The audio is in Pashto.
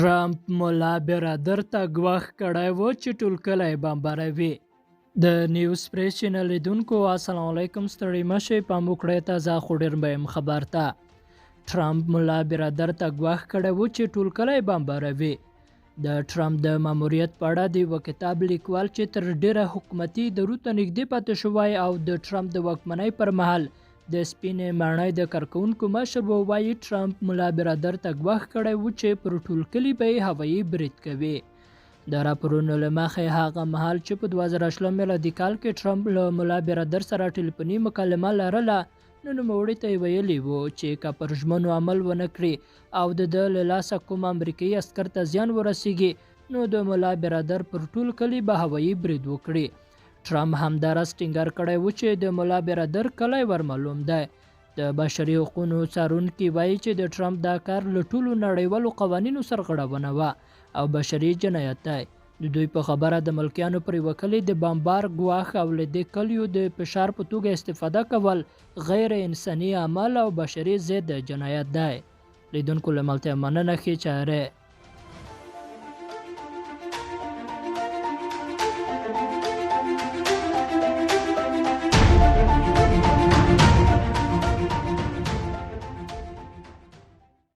ټرمپ ملا برادر ته ګواښ کړی و چې ټول کلی بمباروي. د نیوز پریس چینل لیدونکو السلام علیکم، ستړي مشئ، پام وکړئ تازه خو ډېر مهم خبر ته. ټرمپ ملا برادر ته ګواښ کړی و چې ټول کلی بمباروي. د ټرمپ د ماموریت په اړه د یوه کتاب لیکوال چې تر ډېره حکومتي دورو ته نږدې پاتې شوی او د ټرمپ د واکمنۍ پر مهال د سپینې ماڼۍ د کارکوونکو مشر ووایي ټرمپ ملا برادر ته ګواښ کړی و چې پر ټول کلي به یې هوایي برید کوي. د راپورونو له مخې هغه مهال چې په 2018 میلادي کال کې ټرمپ له ملا برادر سره ټلیفوني مکالمه لرله، نو نوموړي ته یې ویلي وو چې که پر ژمنو عمل ونه کړي او د ده له لاسه کوم امریکایي عسکر ته زیان ورسیږي، نو د ملا برادر پر ټول کلي به هوایي برید وکړي. ټرمپ همداراز ټینګار کړی و چې د ملا برادر کلی ورمعلوم دی. د بشري حقوقو څارونکي وایي چې د ټرمپ دا کار له ټولو نړیوالو قوانینو سرغړونه وه او بشري جنایت دی. د دوی په خبره د ملکیانو پر یوه کلي د بمبار ګواښ او له دې کلیو د فشار په توګه استفاده کول غیر انساني عمل او بشري ضد جنایت دی. لیدونکو له ملتیا مننه، ښې چارې.